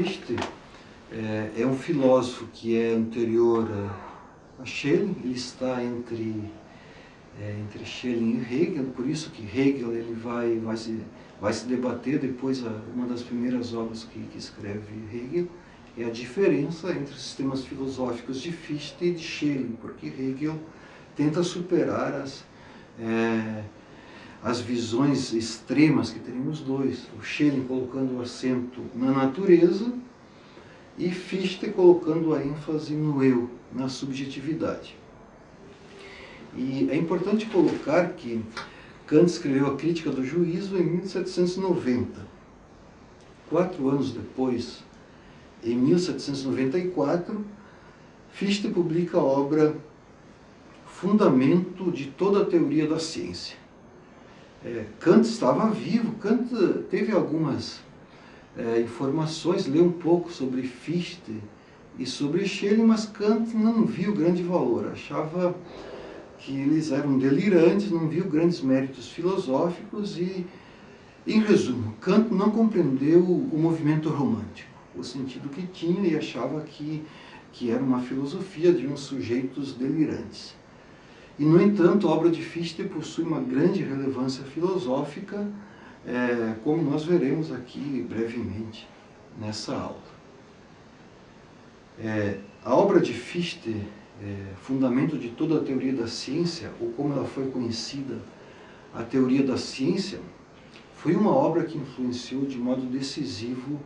Fichte é um filósofo que é anterior a Schelling. Ele está entre Schelling e Hegel, por isso que Hegel ele vai se debater depois. Uma das primeiras obras que escreve Hegel é a diferença entre os sistemas filosóficos de Fichte e de Schelling, porque Hegel tenta superar as visões extremas que teriam os dois, o Schelling colocando o acento na natureza e Fichte colocando a ênfase no eu, na subjetividade. E é importante colocar que Kant escreveu a Crítica do Juízo em 1790. 4 anos depois, em 1794, Fichte publica a obra Fundamento de toda a Teoria da Ciência. Kant estava vivo, Kant teve algumas informações, leu um pouco sobre Fichte e sobre Schelling, mas Kant não viu grande valor, achava que eles eram delirantes, não viu grandes méritos filosóficos e, em resumo, Kant não compreendeu o movimento romântico, o sentido que tinha, e achava que era uma filosofia de uns sujeitos delirantes. E, no entanto, a obra de Fichte possui uma grande relevância filosófica, como nós veremos aqui brevemente nessa aula. A obra de Fichte, Fundamento de toda a Teoria da Ciência, ou como ela foi conhecida, a Teoria da Ciência, foi uma obra que influenciou de modo decisivo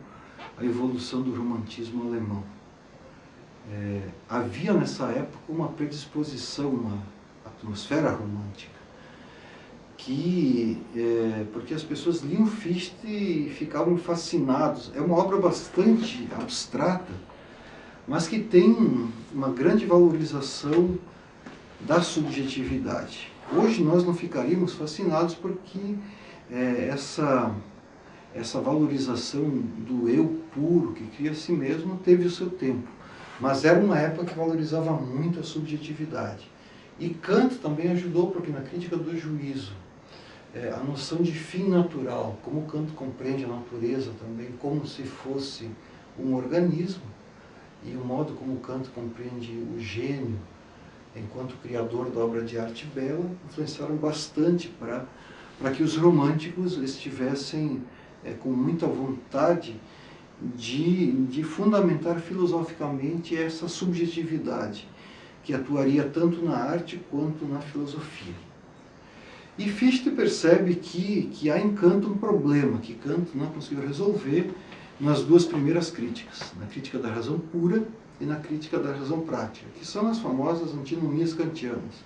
a evolução do romantismo alemão. Havia nessa época uma predisposição, uma atmosfera romântica, porque as pessoas liam Fichte e ficavam fascinados. É uma obra bastante abstrata, mas que tem uma grande valorização da subjetividade. Hoje nós não ficaríamos fascinados porque essa valorização do eu puro, que cria a si mesmo, teve o seu tempo. Mas era uma época que valorizava muito a subjetividade. E Kant também ajudou, porque na Crítica do Juízo, a noção de fim natural, como Kant compreende a natureza também como se fosse um organismo, e o modo como Kant compreende o gênio enquanto criador da obra de arte bela, influenciaram bastante para que os românticos estivessem com muita vontade de fundamentar filosoficamente essa subjetividade, que atuaria tanto na arte quanto na filosofia. E Fichte percebe que há em Kant um problema, que Kant não conseguiu resolver nas duas primeiras críticas, na Crítica da Razão Pura e na Crítica da Razão Prática, que são as famosas antinomias kantianas,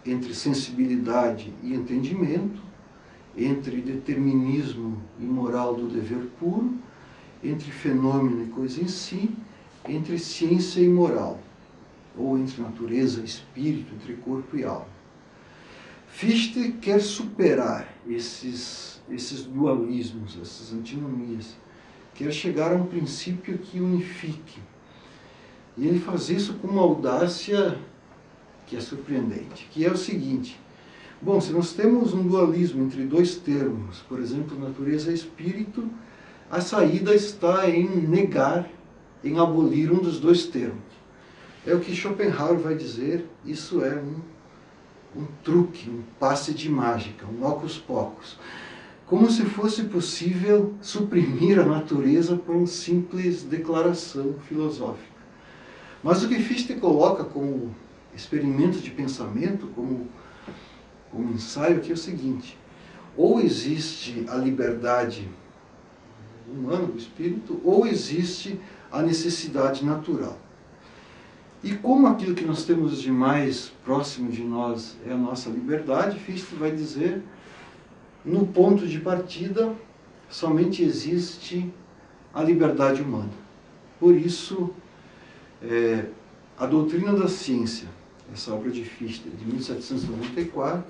entre sensibilidade e entendimento, entre determinismo e moral do dever puro, entre fenômeno e coisa em si, entre ciência e moral, ou entre natureza e espírito, entre corpo e alma. Fichte quer superar esses dualismos, essas antinomias, quer chegar a um princípio que unifique. E ele faz isso com uma audácia que é surpreendente, que é o seguinte: bom, se nós temos um dualismo entre dois termos, por exemplo, natureza e espírito, a saída está em negar, em abolir um dos dois termos. É o que Schopenhauer vai dizer, isso é um truque, um passe de mágica, um hocus pocus. Como se fosse possível suprimir a natureza por uma simples declaração filosófica. Mas o que Fichte coloca como experimento de pensamento, como ensaio, aqui é o seguinte: ou existe a liberdade humana do espírito, ou existe a necessidade natural. E como aquilo que nós temos de mais próximo de nós é a nossa liberdade, Fichte vai dizer, no ponto de partida, somente existe a liberdade humana. Por isso, a doutrina da ciência, essa obra de Fichte, de 1794,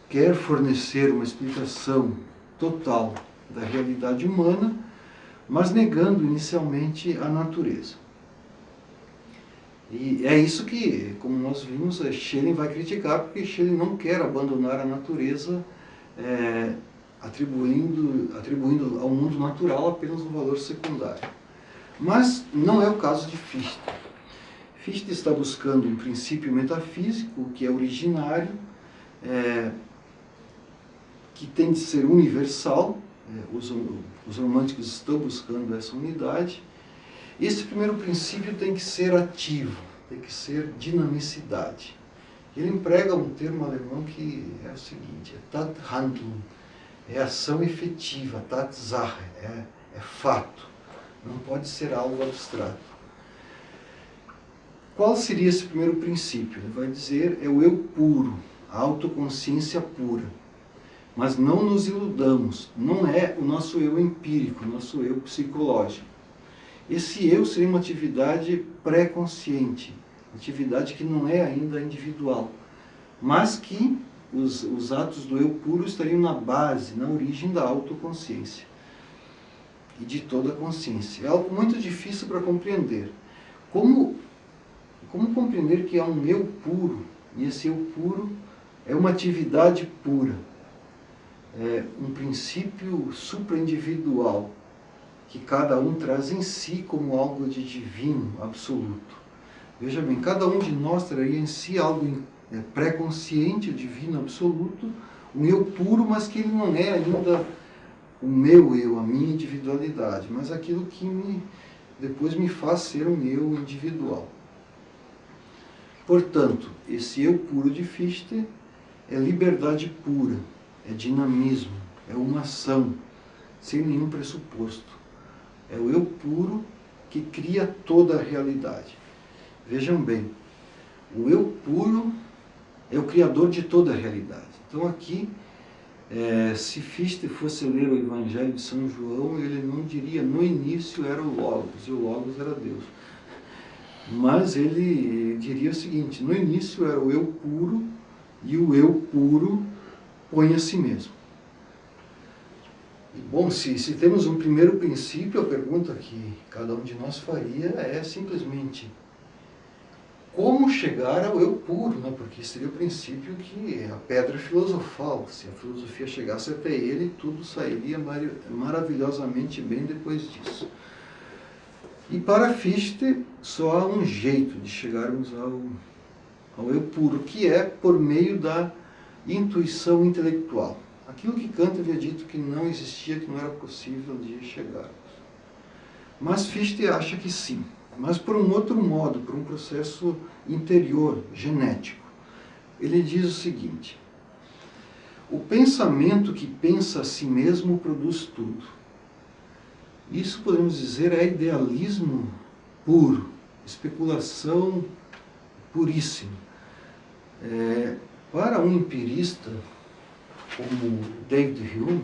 quer fornecer uma explicação total da realidade humana, mas negando inicialmente a natureza. E é isso que, como nós vimos, Schelling vai criticar, porque Schelling não quer abandonar a natureza atribuindo ao mundo natural apenas um valor secundário. Mas não é o caso de Fichte. Fichte está buscando um princípio metafísico que é originário, que tem de ser universal. Os românticos estão buscando essa unidade. Esse primeiro princípio tem que ser ativo, tem que ser dinamicidade. Ele emprega um termo alemão que é o seguinte: Tathandlung, é ação efetiva, Tatsache, é fato, não pode ser algo abstrato. Qual seria esse primeiro princípio? Ele vai dizer, é o eu puro, a autoconsciência pura. Mas não nos iludamos, não é o nosso eu empírico, o nosso eu psicológico. Esse eu seria uma atividade pré-consciente, atividade que não é ainda individual, mas que os atos do eu puro estariam na base, na origem da autoconsciência e de toda a consciência. É algo muito difícil para compreender. Como compreender que há um eu puro, e esse eu puro é uma atividade pura, é um princípio supraindividual, que cada um traz em si como algo de divino, absoluto. Veja bem, cada um de nós traria em si algo pré-consciente, divino, absoluto, um eu puro, mas que ele não é ainda o meu eu, a minha individualidade, mas aquilo que depois me faz ser um eu individual. Portanto, esse eu puro de Fichte é liberdade pura, é dinamismo, é uma ação, sem nenhum pressuposto. É o eu puro que cria toda a realidade. Vejam bem, o eu puro é o criador de toda a realidade. Então aqui, se Fichte fosse ler o Evangelho de São João, ele não diria, no início era o Logos, e o Logos era Deus. Mas ele diria o seguinte, no início era o eu puro, e o eu puro põe a si mesmo. E, bom, se temos um primeiro princípio, a pergunta que cada um de nós faria é simplesmente como chegar ao eu puro, né? Porque seria o princípio que é a pedra filosofal. Se a filosofia chegasse até ele, tudo sairia maravilhosamente bem depois disso. E para Fichte, só há um jeito de chegarmos ao eu puro, que é por meio da intuição intelectual. Aquilo que Kant havia dito que não existia, que não era possível de chegarmos. Mas Fichte acha que sim, mas por um outro modo, por um processo interior, genético. Ele diz o seguinte: o pensamento que pensa a si mesmo produz tudo. Isso, podemos dizer, é idealismo puro, especulação puríssima. Para um empirista como David Hume,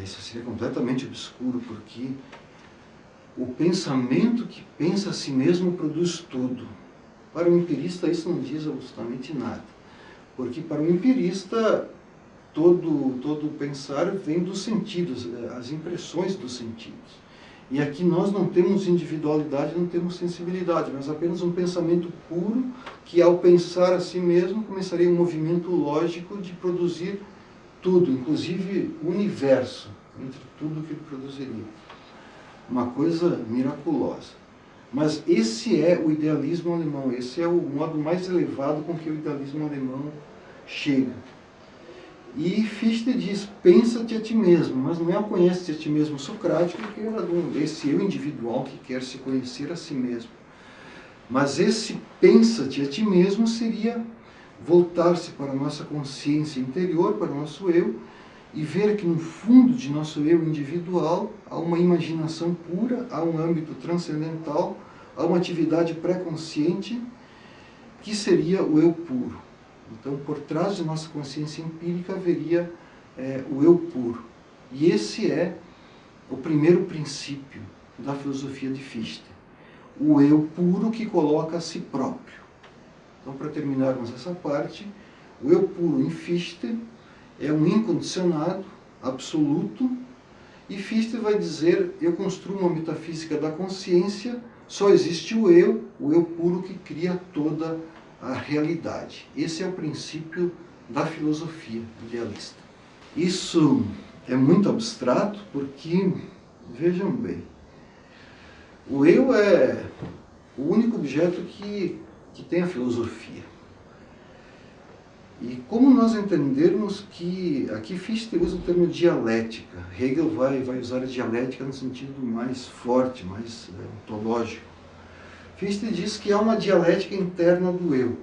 isso seria completamente obscuro, porque o pensamento que pensa a si mesmo produz tudo. Para o empirista isso não diz absolutamente nada, porque para o empirista todo pensar vem dos sentidos, as impressões dos sentidos. E aqui nós não temos individualidade, não temos sensibilidade, mas apenas um pensamento puro que, ao pensar a si mesmo, começaria um movimento lógico de produzir tudo, inclusive o universo, entre tudo que ele produziria. Uma coisa miraculosa. Mas esse é o idealismo alemão, esse é o modo mais elevado com que o idealismo alemão chega. E Fichte diz, pensa-te a ti mesmo, mas não é o conhece-te a ti mesmo socrático, que era esse eu individual que quer se conhecer a si mesmo. Mas esse pensa-te a ti mesmo seria voltar-se para a nossa consciência interior, para o nosso eu, e ver que no fundo de nosso eu individual há uma imaginação pura, há um âmbito transcendental, há uma atividade pré-consciente que seria o eu puro. Então, por trás de nossa consciência empírica haveria o eu puro. E esse é o primeiro princípio da filosofia de Fichte. O eu puro que coloca a si próprio. Então, para terminarmos essa parte, o eu puro em Fichte é um incondicionado, absoluto, e Fichte vai dizer, eu construo uma metafísica da consciência, só existe o eu puro que cria toda a realidade. Esse é o princípio da filosofia idealista. Isso é muito abstrato porque, vejam bem, o eu é o único objeto que tem a filosofia. E como nós entendermos que, aqui Fichte usa o termo dialética, Hegel vai usar a dialética no sentido mais forte, mais ontológico. Fichte diz que há uma dialética interna do eu.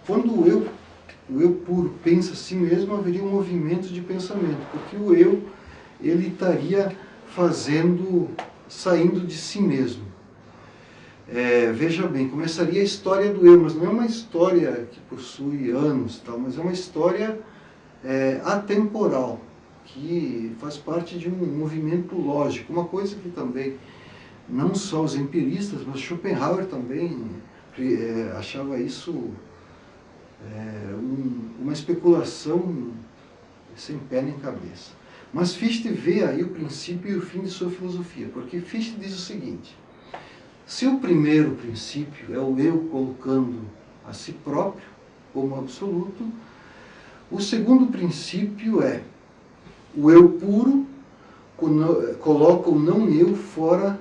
Quando o eu puro pensa a si mesmo, haveria um movimento de pensamento, porque o eu, ele estaria saindo de si mesmo. Veja bem, começaria a história do eu, mas não é uma história que possui anos, tal, mas é uma história atemporal, que faz parte de um movimento lógico, uma coisa que também, não só os empiristas, mas Schopenhauer também achava isso uma especulação sem pé nem cabeça. Mas Fichte vê aí o princípio e o fim de sua filosofia, porque Fichte diz o seguinte: se o primeiro princípio é o eu colocando a si próprio como absoluto, o segundo princípio é o eu puro coloca o não eu fora,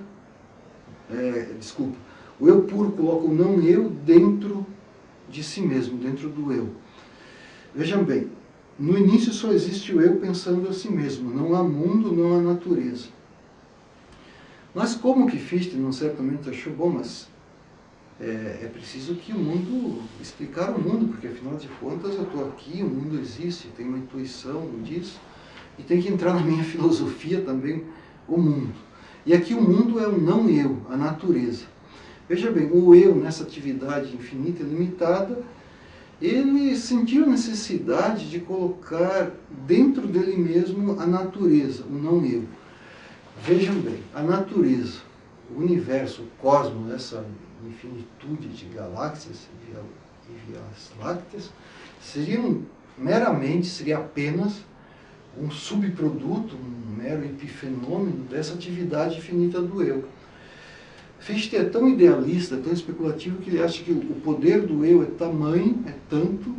o eu puro coloca o não eu dentro de si mesmo, dentro do eu. Vejam bem, no início só existe o eu pensando a si mesmo, não há mundo, não há natureza. Mas como que Fichte, num certo momento, achou, bom, mas é preciso que o mundo, explicar o mundo, porque afinal de contas eu estou aqui, o mundo existe, tem uma intuição disso, e tem que entrar na minha filosofia também o mundo. E aqui o mundo é o não eu, a natureza. Veja bem, o eu nessa atividade infinita e limitada, ele sentiu a necessidade de colocar dentro dele mesmo a natureza, o não eu. Vejam bem, a natureza, o universo, o cosmos, essa infinitude de galáxias e vias lácteas, seria apenas um subproduto, um mero epifenômeno dessa atividade infinita do eu. Fichte é tão idealista, tão especulativo, que ele acha que o poder do eu é tamanho, é tanto,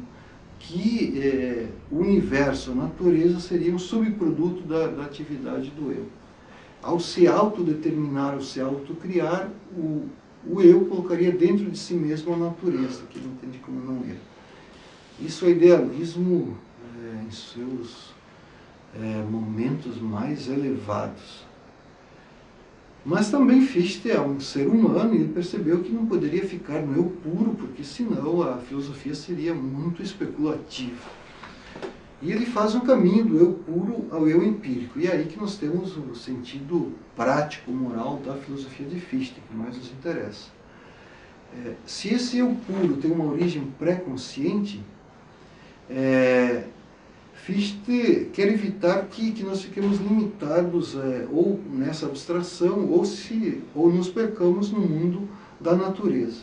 que o universo, a natureza, seria um subproduto da atividade do eu. Ao se autodeterminar, ao se autocriar, o eu colocaria dentro de si mesmo a natureza, que ele entende como não eu. Isso é idealismo em seus momentos mais elevados. Mas também Fichte é um ser humano e ele percebeu que não poderia ficar no eu puro, porque senão a filosofia seria muito especulativa. E ele faz um caminho do eu puro ao eu empírico. E é aí que nós temos o sentido prático, moral da filosofia de Fichte, que mais nos interessa. Se esse eu puro tem uma origem pré-consciente, Fichte quer evitar que nós fiquemos limitados ou nessa abstração ou nos percamos no mundo da natureza.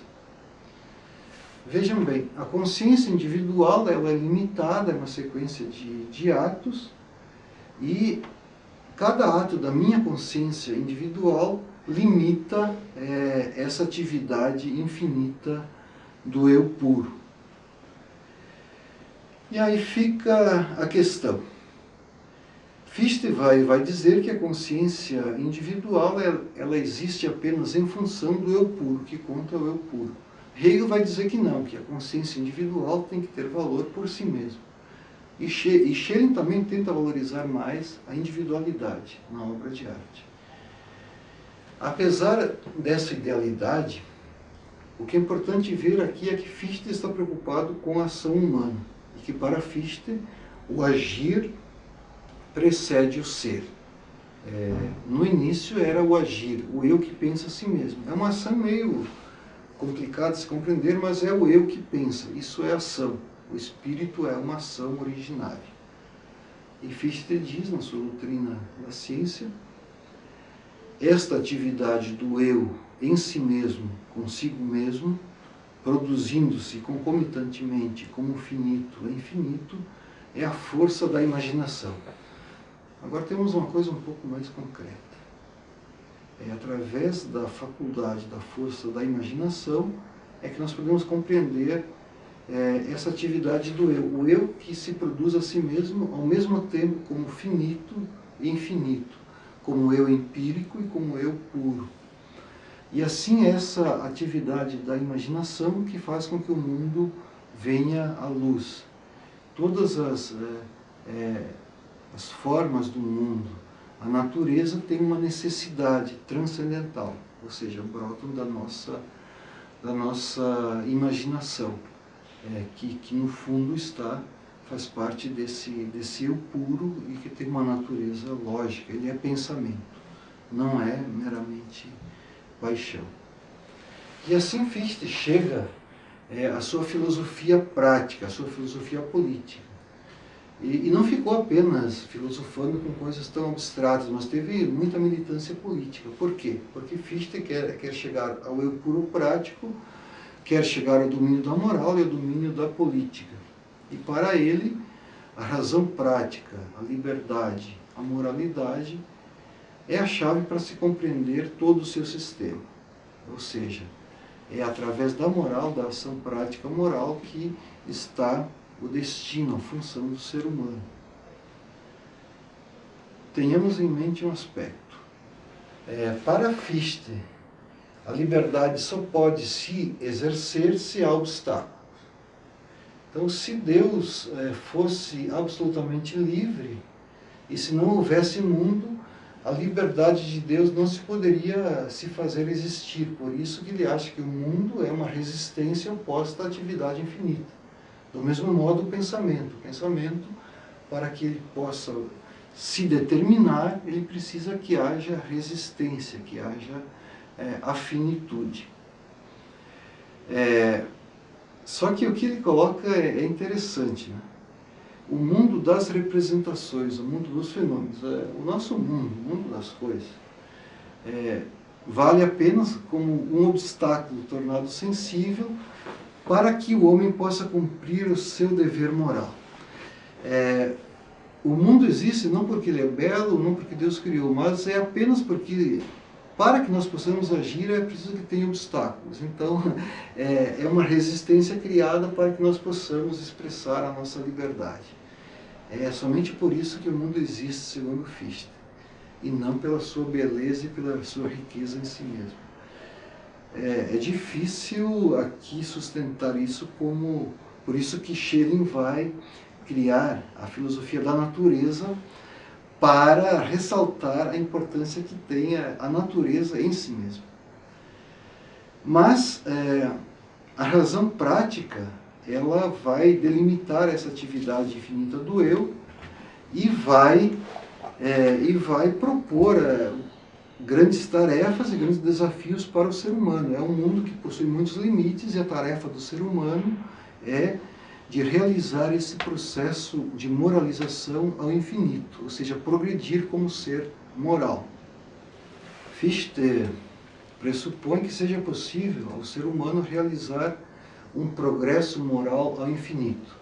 Vejam bem, a consciência individual ela é limitada, é uma sequência de atos, e cada ato da minha consciência individual limita essa atividade infinita do eu puro. E aí fica a questão. Fichte vai dizer que a consciência individual ela existe apenas em função do eu puro, que conta é o eu puro. Hegel vai dizer que não, que a consciência individual tem que ter valor por si mesmo. E Schelling também tenta valorizar mais a individualidade na obra de arte. Apesar dessa idealidade, o que é importante ver aqui é que Fichte está preocupado com a ação humana. E que para Fichte o agir precede o ser. No início era o agir, o eu que pensa a si mesmo. É uma ação meio complicada de se compreender, mas é o eu que pensa, isso é ação. O espírito é uma ação originária. E Fichte diz na sua doutrina da ciência, esta atividade do eu em si mesmo, consigo mesmo, produzindo-se concomitantemente como finito é infinito, é a força da imaginação. Agora temos uma coisa um pouco mais concreta. É através da faculdade, da força da imaginação, é que nós podemos compreender essa atividade do eu. O eu que se produz a si mesmo, ao mesmo tempo como finito e infinito, como eu empírico e como eu puro. E assim essa atividade da imaginação que faz com que o mundo venha à luz. Todas as formas do mundo, a natureza tem uma necessidade transcendental, ou seja, brotam da nossa imaginação, que no fundo faz parte desse eu puro e que tem uma natureza lógica, ele é pensamento, não é meramente paixão. E assim Fichte chega à sua filosofia prática, à sua filosofia política. E não ficou apenas filosofando com coisas tão abstratas, mas teve muita militância política. Por quê? Porque Fichte quer chegar ao eu puro prático, quer chegar ao domínio da moral e ao domínio da política. E para ele, a razão prática, a liberdade, a moralidade é a chave para se compreender todo o seu sistema. Ou seja, é através da moral, da ação prática moral, que está o destino, a função do ser humano. Tenhamos em mente um aspecto. Para Fichte, a liberdade só pode se exercer se há obstáculos. Então, se Deus fosse absolutamente livre, e se não houvesse mundo, a liberdade de Deus não se poderia se fazer existir. Por isso que ele acha que o mundo é uma resistência oposta à atividade infinita. Do mesmo modo, o pensamento. O pensamento, para que ele possa se determinar, ele precisa que haja resistência, que haja a finitude. Só que o que ele coloca é interessante, né? O mundo das representações, o mundo dos fenômenos, o nosso mundo, o mundo das coisas, vale apenas como um obstáculo tornado sensível para que o homem possa cumprir o seu dever moral. O mundo existe não porque ele é belo, não porque Deus criou, mas é apenas porque, para que nós possamos agir, é preciso que tenha obstáculos. Então, é uma resistência criada para que nós possamos expressar a nossa liberdade. É somente por isso que o mundo existe, segundo Fichte, e não pela sua beleza e pela sua riqueza em si mesmo. É difícil aqui sustentar isso como... Por isso que Schelling vai criar a filosofia da natureza para ressaltar a importância que tem a natureza em si mesma. Mas a razão prática, ela vai delimitar essa atividade infinita do eu e vai propor grandes tarefas e grandes desafios para o ser humano. É um mundo que possui muitos limites e a tarefa do ser humano é de realizar esse processo de moralização ao infinito, ou seja, progredir como ser moral. Fichte pressupõe que seja possível ao ser humano realizar um progresso moral ao infinito.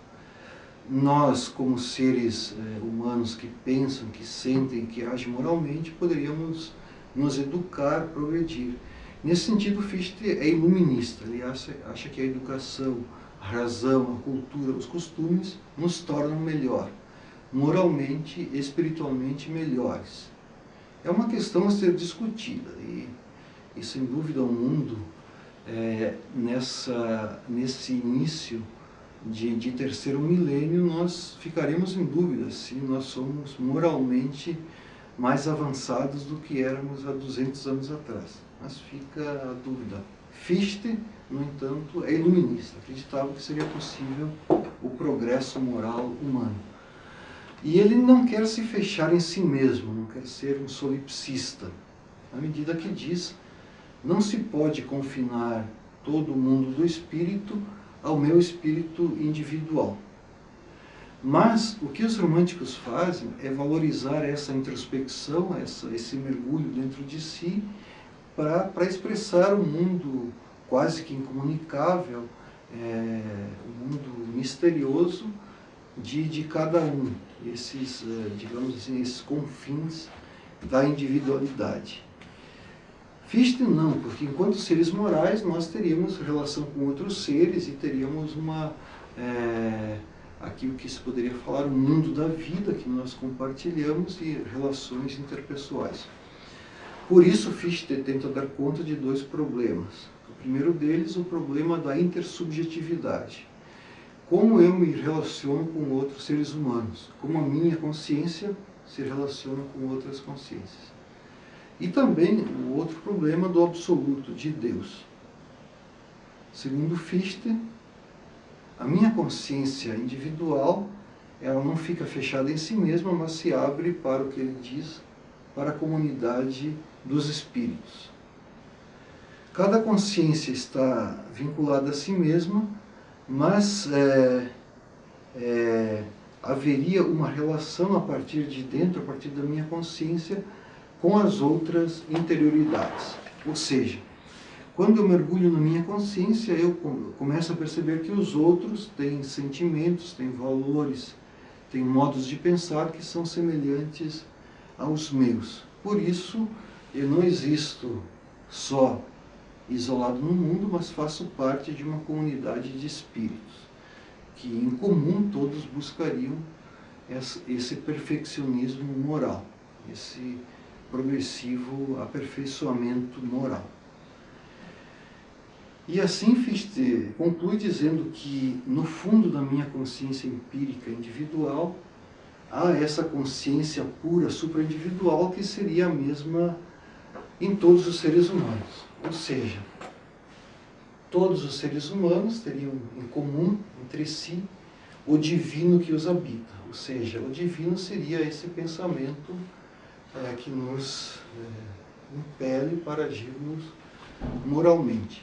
Nós, como seres humanos que pensam, que sentem, que agem moralmente, poderíamos nos educar, progredir. Nesse sentido, Fichte é iluminista. Ele acha que a educação, a razão, a cultura, os costumes nos tornam melhor, moralmente, espiritualmente melhores. É uma questão a ser discutida e sem dúvida o mundo nesse início de terceiro milênio nós ficaremos em dúvida se nós somos moralmente mais avançados do que éramos há 200 anos atrás. Mas fica a dúvida. Fichte, no entanto, é iluminista. Acreditava que seria possível o progresso moral humano. E ele não quer se fechar em si mesmo, não quer ser um solipsista. À medida que diz, não se pode confinar todo o mundo do espírito ao meu espírito individual. Mas o que os românticos fazem é valorizar essa introspecção, esse mergulho dentro de si, para expressar o mundo quase que incomunicável, o mundo misterioso de cada um, esses, digamos assim, esses confins da individualidade. Fichte não, porque enquanto seres morais nós teríamos relação com outros seres e teríamos aquilo que se poderia falar, o mundo da vida que nós compartilhamos e relações interpessoais. Por isso Fichte tenta dar conta de dois problemas. O primeiro deles, o problema da intersubjetividade. Como eu me relaciono com outros seres humanos, como a minha consciência se relaciona com outras consciências. E também o outro problema do absoluto, de Deus. Segundo Fichte, a minha consciência individual, ela não fica fechada em si mesma, mas se abre para o que ele diz, para a comunidade dos espíritos. Cada consciência está vinculada a si mesma, mas haveria uma relação a partir de dentro, a partir da minha consciência, com as outras interioridades. Ou seja, quando eu mergulho na minha consciência, eu começo a perceber que os outros têm sentimentos, têm valores, têm modos de pensar que são semelhantes aos meus. Por isso, eu não existo só isolado no mundo, mas faço parte de uma comunidade de espíritos, que em comum todos buscariam esse perfeccionismo moral, esse progressivo aperfeiçoamento moral. E assim Fichte conclui dizendo que no fundo da minha consciência empírica individual há essa consciência pura supraindividual que seria a mesma em todos os seres humanos. Ou seja, todos os seres humanos teriam em comum entre si o divino que os habita. Ou seja, o divino seria esse pensamento que nos impele para agirmos moralmente.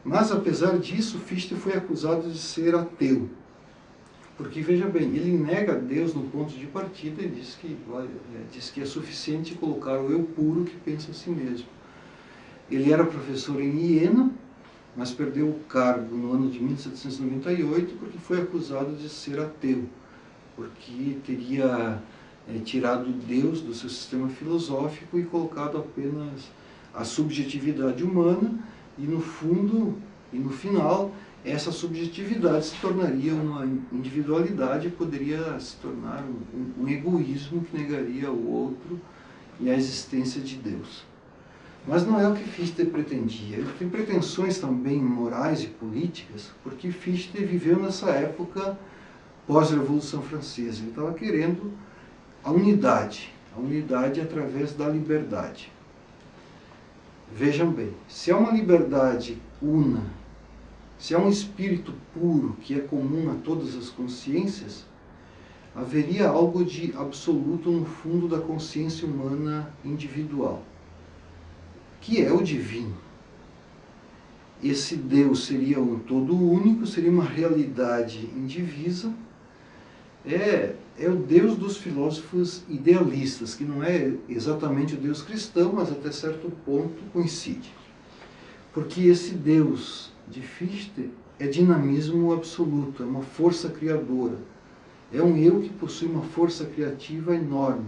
Mas, apesar disso, Fichte foi acusado de ser ateu. Porque, veja bem, ele nega Deus no ponto de partida e diz que é suficiente colocar o eu puro que pensa a si mesmo. Ele era professor em Iena, mas perdeu o cargo no ano de 1798 porque foi acusado de ser ateu, porque teria tirado Deus do seu sistema filosófico e colocado apenas a subjetividade humana, e no fundo, e no final, essa subjetividade se tornaria uma individualidade e poderia se tornar um egoísmo que negaria o outro e a existência de Deus. Mas não é o que Fichte pretendia. Ele tem pretensões também morais e políticas, porque Fichte viveu nessa época pós-Revolução Francesa. Ele estava querendo a unidade através da liberdade. Vejam bem, se há uma liberdade una, se há um espírito puro que é comum a todas as consciências, haveria algo de absoluto no fundo da consciência humana individual, que é o divino. Esse Deus seria um todo único, seria uma realidade indivisa, é o Deus dos filósofos idealistas, que não é exatamente o Deus cristão, mas até certo ponto coincide. Porque esse Deus de Fichte é dinamismo absoluto, é uma força criadora. É um eu que possui uma força criativa enorme,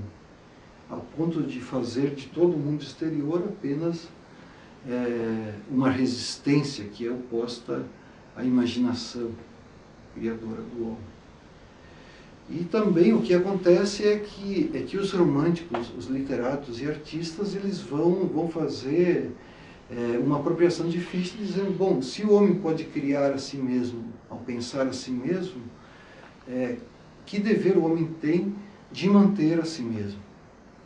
ao ponto de fazer de todo o mundo exterior apenas uma resistência que é oposta à imaginação criadora do homem. E também o que acontece é que os românticos, os literatos e artistas, eles vão fazer uma apropriação de Fichte, dizendo, bom, se o homem pode criar a si mesmo, ao pensar a si mesmo, que dever o homem tem de manter a si mesmo?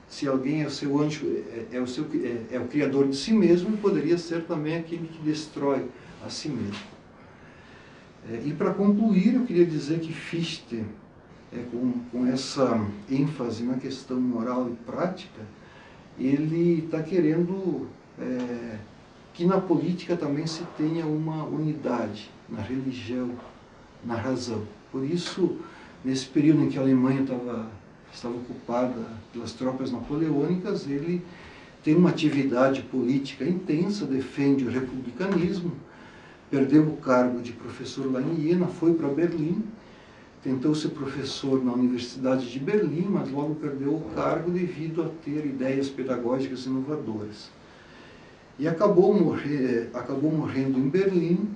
Se alguém é o seu anjo, é o criador de si mesmo, poderia ser também aquele que destrói a si mesmo. E para concluir, eu queria dizer que Fichte, com essa ênfase na questão moral e prática, ele está querendo que na política também se tenha uma unidade, na religião, na razão. Por isso, nesse período em que a Alemanha estava ocupada pelas tropas napoleônicas, ele tem uma atividade política intensa, defende o republicanismo, perdeu o cargo de professor lá em Iena, foi para Berlim, tentou ser professor na Universidade de Berlim, mas logo perdeu o cargo devido a ter ideias pedagógicas inovadoras. e acabou morrendo em Berlim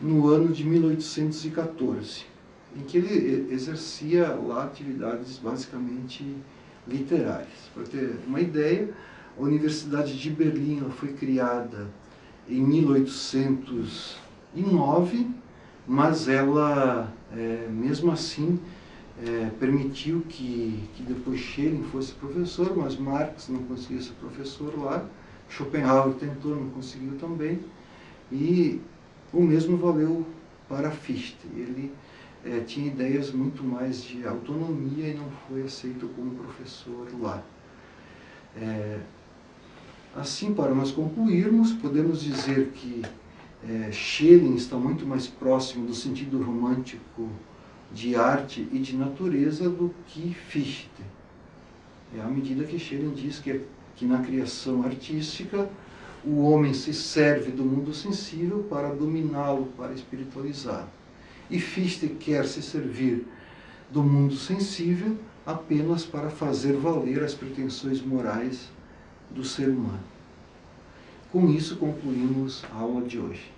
no ano de 1814, em que ele exercia lá atividades basicamente literárias. Para ter uma ideia, a Universidade de Berlim foi criada em 1809, mas ela, mesmo assim, permitiu que depois Schelling fosse professor, mas Marx não conseguiu ser professor lá, Schopenhauer tentou, não conseguiu também, e o mesmo valeu para Fichte. Ele tinha ideias muito mais de autonomia e não foi aceito como professor lá. Assim, para nós concluirmos, podemos dizer que Schelling está muito mais próximo do sentido romântico de arte e de natureza do que Fichte. À medida que Schelling diz que na criação artística o homem se serve do mundo sensível para dominá-lo, para espiritualizá-lo. E Fichte quer se servir do mundo sensível apenas para fazer valer as pretensões morais do ser humano. Com isso concluímos a aula de hoje.